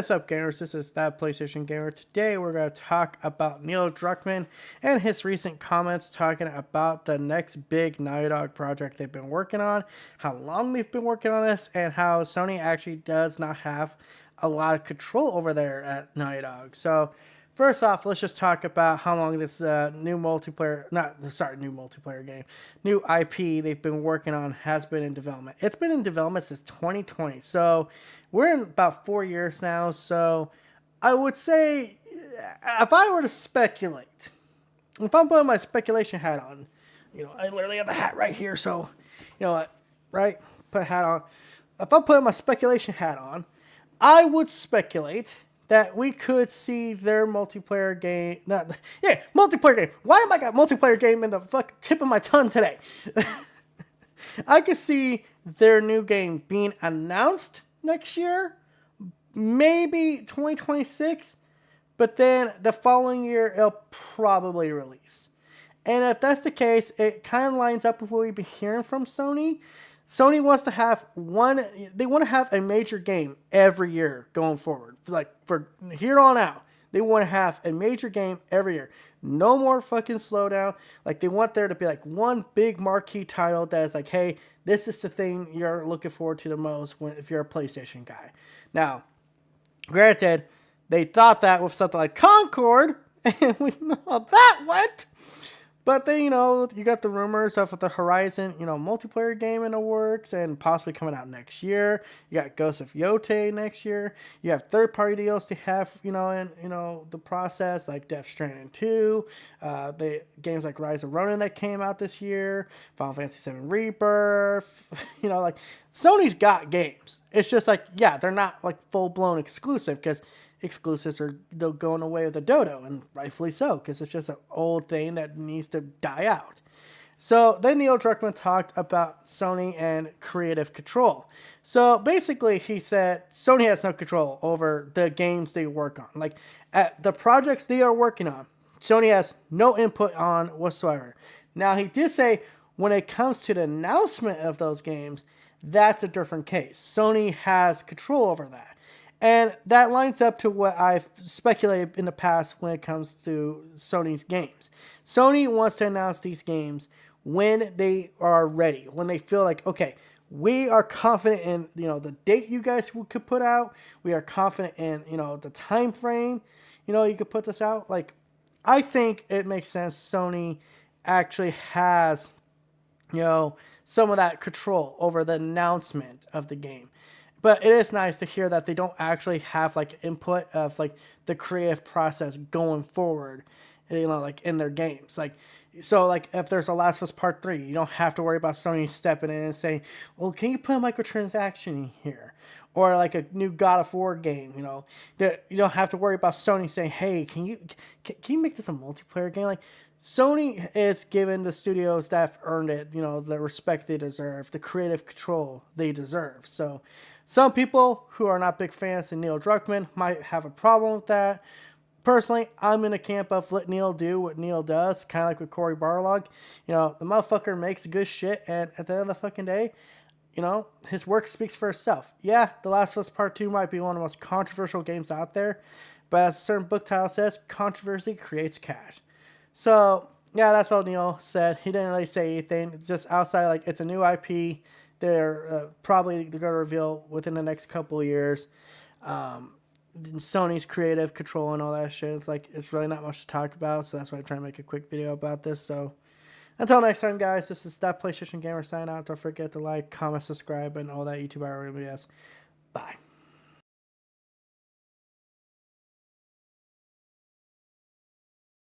What is up, gamers? This is That PlayStation Gamer. Today we're going to talk about Neil Druckmann and his recent comments talking about the next big Naughty Dog project they've been working on, how long they've been working on this, and how Sony actually does not have a lot of control over there at Naughty Dog. So first off, let's just talk about how long this new IP they've been working on has been in development. It's been in development since 2020, so we're in about 4 years now. So I would say, if I were to speculate, if I'm putting my speculation hat on, I literally have a hat right here, so you know what, right? Put a hat on. If I'm putting my speculation hat on, I would speculate that we could see their multiplayer game. Multiplayer game. Why am I got multiplayer game in the fucking tip of my tongue today? I could see their new game being announced next year, maybe 2026, but then the following year it'll probably release. And if that's the case, it kind of lines up with what we've been hearing from Sony. Sony wants to have they want to have a major game every year going forward. Like, for here on out, they want to have a major game every year. No more fucking slowdown. Like, they want there to be like one big marquee title that is like, hey, this is the thing you're looking forward to the most if you're a PlayStation guy. Now, granted, they thought that with something like Concord, and we know how that went. But then, you got the rumors of the Horizon, multiplayer game in the works and possibly coming out next year. You got Ghost of Yote next year. You have third-party deals to have, in the process, like Death Stranding 2. The games like Rise of Ronin that came out this year. Final Fantasy VII Rebirth. Like, Sony's got games. It's just like, yeah, they're not like full-blown exclusive, because exclusives are going away with the dodo, and rightfully so, because it's just an old thing that needs to die out. So then Neil Druckmann talked about Sony and creative control. So basically he said Sony has no control over the games they work on. Like, at the projects they are working on, Sony has no input on whatsoever. Now, he did say when it comes to the announcement of those games, that's a different case. Sony has control over that. And that lines up to what I've speculated in the past when it comes to Sony's games. Sony wants to announce these games when they are ready, when they feel like, okay, we are confident in, the date you guys could put out. We are confident in, the time frame, you could put this out. Like, I think it makes sense Sony actually has, some of that control over the announcement of the game. But it is nice to hear that they don't actually have like input of like the creative process going forward, like in their games. Like, so like if there's a Last of Us Part 3, you don't have to worry about Sony stepping in and saying, well, can you put a microtransaction in here? Or like a new God of War game, that you don't have to worry about Sony saying, hey, can you make this a multiplayer game? Like, Sony is giving the studios that have earned it, the respect they deserve, the creative control they deserve. So some people who are not big fans of Neil Druckmann might have a problem with that. Personally, I'm in the camp of let Neil do what Neil does, kind of like with Cory Barlog. The motherfucker makes good shit, and at the end of the fucking day, his work speaks for itself. Yeah, The Last of Us Part 2 might be one of the most controversial games out there, but as a certain book title says, controversy creates cash. So, yeah, that's all Neil said. He didn't really say anything. Just outside, like, it's a new IP. They're probably going to reveal within the next couple of years. Sony's creative control and all that shit. It's like, it's really not much to talk about, so that's why I'm trying to make a quick video about this. So, until next time, guys, this is That PlayStation Gamer signing out. Don't forget to like, comment, subscribe, and all that YouTube RMBS. Bye.